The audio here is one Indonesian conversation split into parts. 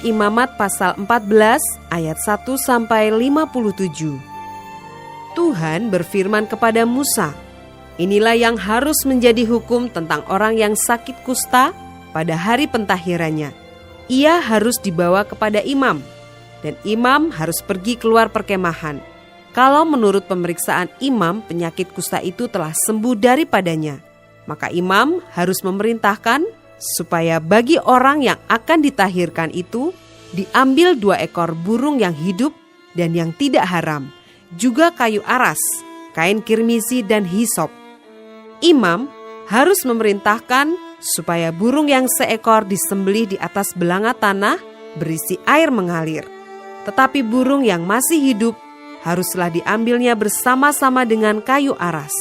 Imamat pasal 14 ayat 1-57. Tuhan berfirman kepada Musa, "Inilah yang harus menjadi hukum tentang orang yang sakit kusta pada hari pentahirannya. Ia harus dibawa kepada imam, dan imam harus pergi keluar perkemahan. Kalau menurut pemeriksaan imam penyakit kusta itu telah sembuh daripadanya, maka imam harus memerintahkan supaya bagi orang yang akan ditahirkan itu diambil 2 ekor burung yang hidup dan yang tidak haram, juga kayu aras, kain kirmisi dan hisop. Imam harus memerintahkan supaya burung yang seekor disembelih di atas belanga tanah berisi air mengalir. Tetapi burung yang masih hidup haruslah diambilnya bersama-sama dengan kayu aras,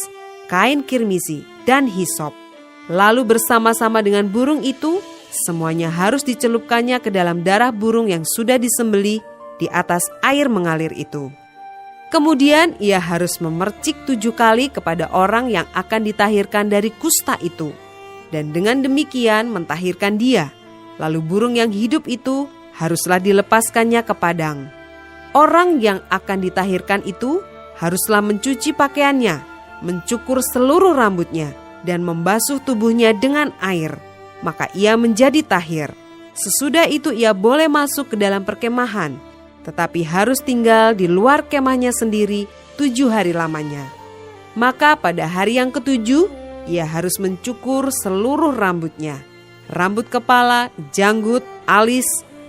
kain kirmisi dan hisop. Lalu bersama-sama dengan burung itu, semuanya harus dicelupkannya ke dalam darah burung yang sudah disembelih di atas air mengalir itu. Kemudian ia harus memercik 7 kali kepada orang yang akan ditahirkan dari kusta itu, dan dengan demikian mentahirkan dia. Lalu burung yang hidup itu haruslah dilepaskannya ke padang. Orang yang akan ditahirkan itu haruslah mencuci pakaiannya, mencukur seluruh rambutnya, dan membasuh tubuhnya dengan air. Maka ia menjadi tahir. Sesudah itu ia boleh masuk ke dalam perkemahan, tetapi harus tinggal di luar kemahnya sendiri 7 hari lamanya. Maka pada hari yang ke-7, ia harus mencukur seluruh rambutnya. Rambut kepala, janggut, alis,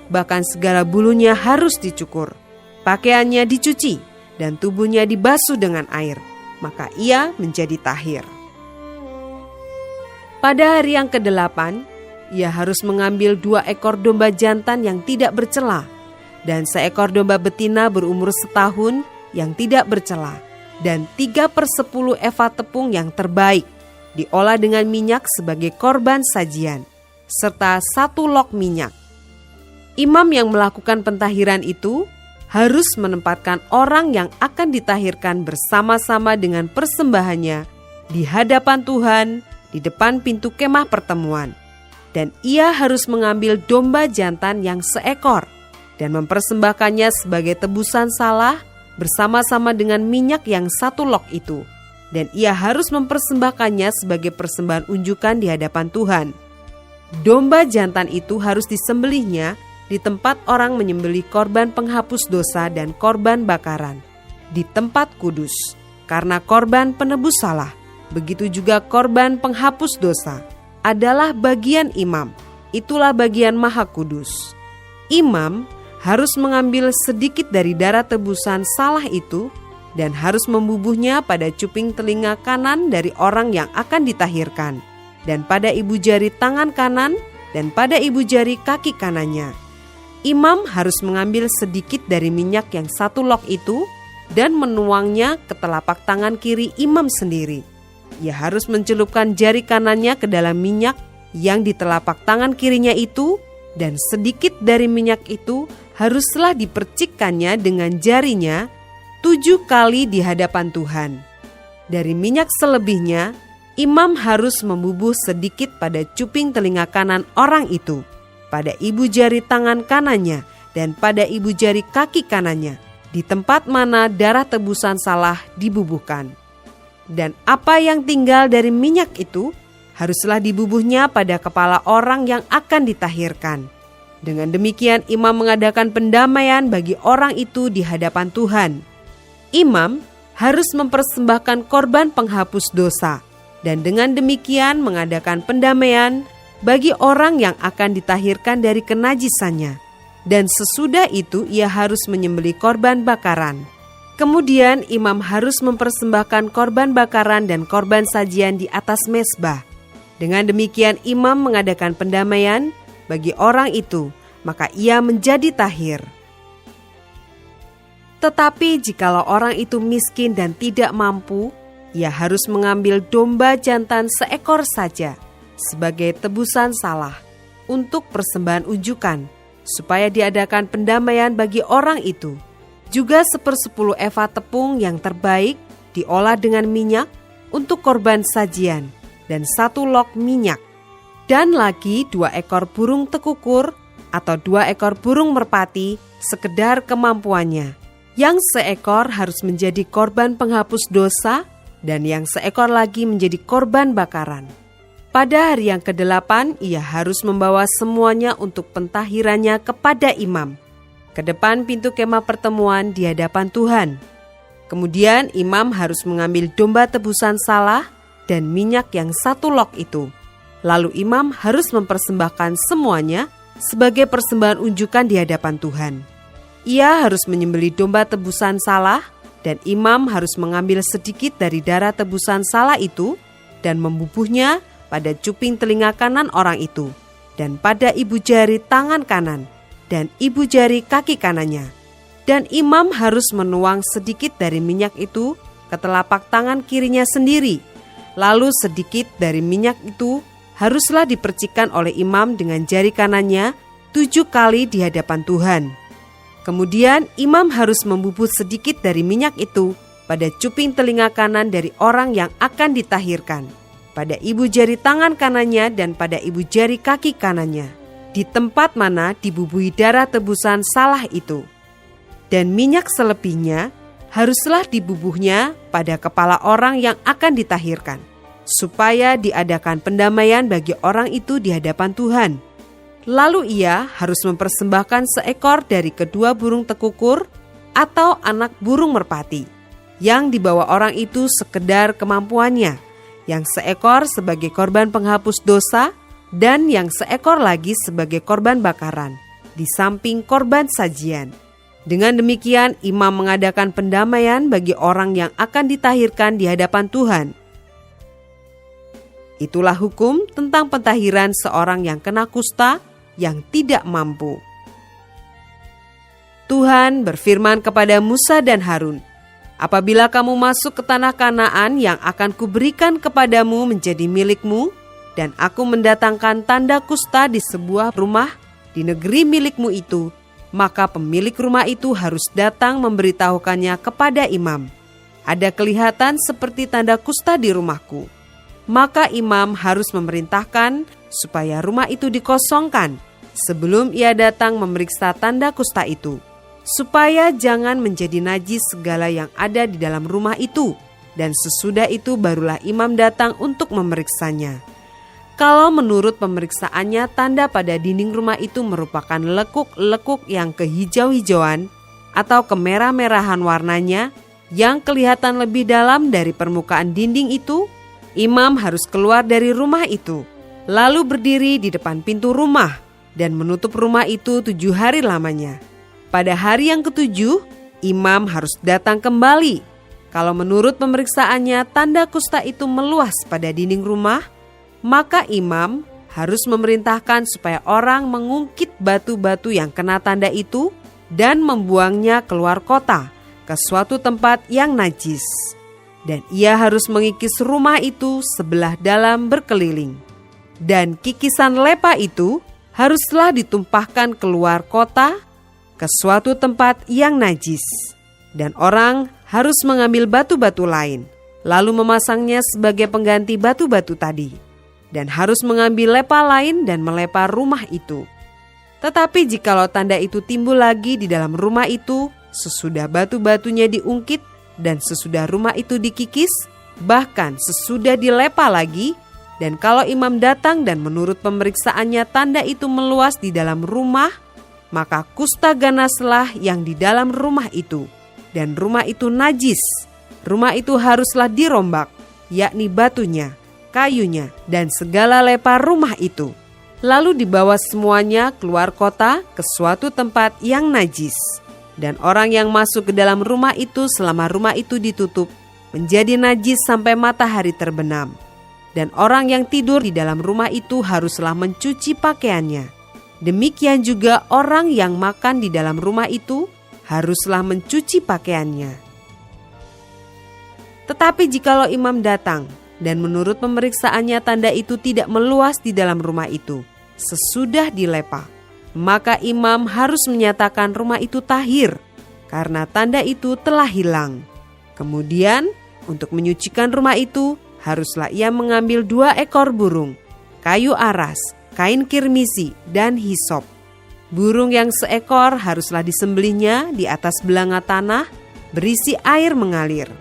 bahkan segala bulunya harus dicukur. Pakaiannya dicuci dan tubuhnya dibasuh dengan air. Maka ia menjadi tahir. Pada hari yang ke-8, ia harus mengambil 2 ekor domba jantan yang tidak bercela, dan 1 ekor domba betina berumur setahun yang tidak bercela, dan 3/10 eva tepung yang terbaik, diolah dengan minyak sebagai korban sajian, serta 1 log minyak. Imam yang melakukan pentahiran itu harus menempatkan orang yang akan ditahirkan bersama-sama dengan persembahannya di hadapan Tuhan di depan pintu kemah pertemuan. Dan ia harus mengambil domba jantan yang 1 ekor dan mempersembahkannya sebagai tebusan salah bersama-sama dengan minyak yang 1 log itu. Dan ia harus mempersembahkannya sebagai persembahan unjukan di hadapan Tuhan. Domba jantan itu harus disembelihnya di tempat orang menyembelih korban penghapus dosa dan korban bakaran, di tempat kudus, karena korban penebus salah. Begitu juga korban penghapus dosa adalah bagian imam, itulah bagian maha kudus. Imam harus mengambil sedikit dari darah tebusan salah itu dan harus membubuhnya pada cuping telinga kanan dari orang yang akan ditahirkan, dan pada ibu jari tangan kanan, dan pada ibu jari kaki kanannya. Imam harus mengambil sedikit dari minyak yang 1 log itu dan menuangnya ke telapak tangan kiri imam sendiri. Ia harus mencelupkan jari kanannya ke dalam minyak yang di telapak tangan kirinya itu, dan sedikit dari minyak itu haruslah dipercikkannya dengan jarinya 7 kali di hadapan Tuhan. Dari minyak selebihnya, imam harus membubuh sedikit pada cuping telinga kanan orang itu, pada ibu jari tangan kanannya, dan pada ibu jari kaki kanannya, di tempat mana darah tebusan salah dibubuhkan. Dan apa yang tinggal dari minyak itu haruslah dibubuhnya pada kepala orang yang akan ditahirkan. Dengan demikian imam mengadakan pendamaian bagi orang itu di hadapan Tuhan. Imam harus mempersembahkan korban penghapus dosa, dan dengan demikian mengadakan pendamaian bagi orang yang akan ditahirkan dari kenajisannya. Dan sesudah itu ia harus menyembelih korban bakaran. Kemudian imam harus mempersembahkan korban bakaran dan korban sajian di atas mezbah. Dengan demikian imam mengadakan pendamaian bagi orang itu, maka ia menjadi tahir. Tetapi jikalau orang itu miskin dan tidak mampu, ia harus mengambil domba jantan 1 ekor saja sebagai tebusan salah untuk persembahan unjukan, supaya diadakan pendamaian bagi orang itu. Juga 1/10 eva tepung yang terbaik diolah dengan minyak untuk korban sajian, dan 1 log minyak. Dan lagi 2 ekor burung tekukur atau 2 ekor burung merpati sekedar kemampuannya. Yang seekor harus menjadi korban penghapus dosa dan yang seekor lagi menjadi korban bakaran. Pada hari yang ke-8 ia harus membawa semuanya untuk pentahirannya kepada imam ke depan pintu kemah pertemuan di hadapan Tuhan. Kemudian imam harus mengambil domba tebusan salah dan minyak yang 1 log itu. Lalu imam harus mempersembahkan semuanya sebagai persembahan unjukan di hadapan Tuhan. Ia harus menyembelih domba tebusan salah dan imam harus mengambil sedikit dari darah tebusan salah itu dan membubuhnya pada cuping telinga kanan orang itu dan pada ibu jari tangan kanan dan ibu jari kaki kanannya. Dan imam harus menuang sedikit dari minyak itu ke telapak tangan kirinya sendiri. Lalu sedikit dari minyak itu haruslah dipercikkan oleh imam dengan jari kanannya 7 kali di hadapan Tuhan. Kemudian imam harus membubuh sedikit dari minyak itu pada cuping telinga kanan dari orang yang akan ditahirkan, pada ibu jari tangan kanannya dan pada ibu jari kaki kanannya, di tempat mana dibubuhi darah tebusan salah itu. Dan minyak selebihnya haruslah dibubuhnya pada kepala orang yang akan ditahirkan, supaya diadakan pendamaian bagi orang itu di hadapan Tuhan. Lalu ia harus mempersembahkan seekor dari kedua burung tekukur atau anak burung merpati, yang dibawa orang itu sekedar kemampuannya, yang seekor sebagai korban penghapus dosa, dan yang seekor lagi sebagai korban bakaran, di samping korban sajian. Dengan demikian imam mengadakan pendamaian bagi orang yang akan ditahirkan di hadapan Tuhan. Itulah hukum tentang pentahiran seorang yang kena kusta yang tidak mampu. Tuhan berfirman kepada Musa dan Harun, "Apabila kamu masuk ke tanah Kanaan yang akan kuberikan kepadamu menjadi milikmu, dan aku mendatangkan tanda kusta di sebuah rumah di negeri milikmu itu, maka pemilik rumah itu harus datang memberitahukannya kepada imam. Ada kelihatan seperti tanda kusta di rumahku. Maka imam harus memerintahkan supaya rumah itu dikosongkan sebelum ia datang memeriksa tanda kusta itu, supaya jangan menjadi najis segala yang ada di dalam rumah itu, dan sesudah itu barulah imam datang untuk memeriksanya. Kalau menurut pemeriksaannya tanda pada dinding rumah itu merupakan lekuk-lekuk yang kehijau-hijauan atau kemerah-merahan warnanya yang kelihatan lebih dalam dari permukaan dinding itu, imam harus keluar dari rumah itu, lalu berdiri di depan pintu rumah dan menutup rumah itu 7 hari lamanya. Pada hari yang ke-7, imam harus datang kembali. Kalau menurut pemeriksaannya tanda kusta itu meluas pada dinding rumah, maka imam harus memerintahkan supaya orang mengungkit batu-batu yang kena tanda itu dan membuangnya keluar kota ke suatu tempat yang najis. Dan ia harus mengikis rumah itu sebelah dalam berkeliling. Dan kikisan lepa itu haruslah ditumpahkan keluar kota ke suatu tempat yang najis. Dan orang harus mengambil batu-batu lain, lalu memasangnya sebagai pengganti batu-batu tadi. Dan harus mengambil lepa lain dan melepa rumah itu. Tetapi jikalau tanda itu timbul lagi di dalam rumah itu, sesudah batu-batunya diungkit dan sesudah rumah itu dikikis, bahkan sesudah dilepa lagi, dan kalau imam datang dan menurut pemeriksaannya tanda itu meluas di dalam rumah, maka kusta ganaslah yang di dalam rumah itu, dan rumah itu najis. Rumah itu haruslah dirombak, yakni batunya, kayunya, dan segala lepa rumah itu. Lalu dibawa semuanya keluar kota ke suatu tempat yang najis. Dan orang yang masuk ke dalam rumah itu selama rumah itu ditutup menjadi najis sampai matahari terbenam. Dan orang yang tidur di dalam rumah itu haruslah mencuci pakaiannya. Demikian juga orang yang makan di dalam rumah itu haruslah mencuci pakaiannya. Tetapi jikalau imam datang dan menurut pemeriksaannya tanda itu tidak meluas di dalam rumah itu sesudah dilepa, maka imam harus menyatakan rumah itu tahir, karena tanda itu telah hilang. Kemudian untuk menyucikan rumah itu, haruslah ia mengambil 2 ekor burung, kayu aras, kain kirmisi, dan hisop. Burung yang seekor haruslah disembelihnya di atas belanga tanah berisi air mengalir.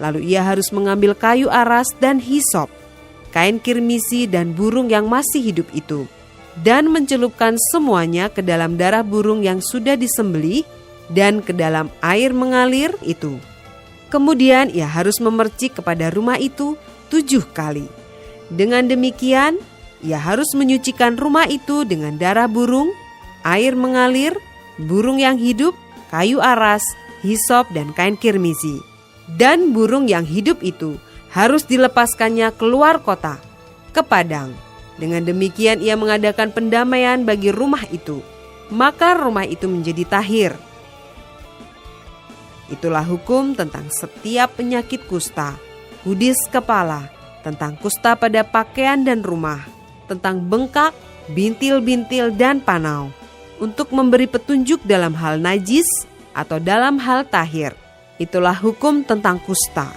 Lalu ia harus mengambil kayu aras dan hisop, kain kirmisi dan burung yang masih hidup itu, dan mencelupkan semuanya ke dalam darah burung yang sudah disembelih dan ke dalam air mengalir itu. Kemudian ia harus memercik kepada rumah itu 7 kali. Dengan demikian, ia harus menyucikan rumah itu dengan darah burung, air mengalir, burung yang hidup, kayu aras, hisop, dan kain kirmisi. Dan burung yang hidup itu harus dilepaskannya keluar kota, ke padang. Dengan demikian ia mengadakan pendamaian bagi rumah itu, maka rumah itu menjadi tahir. Itulah hukum tentang setiap penyakit kusta, kudis kepala, tentang kusta pada pakaian dan rumah, tentang bengkak, bintil-bintil, dan panau, untuk memberi petunjuk dalam hal najis atau dalam hal tahir. Itulah hukum tentang kusta.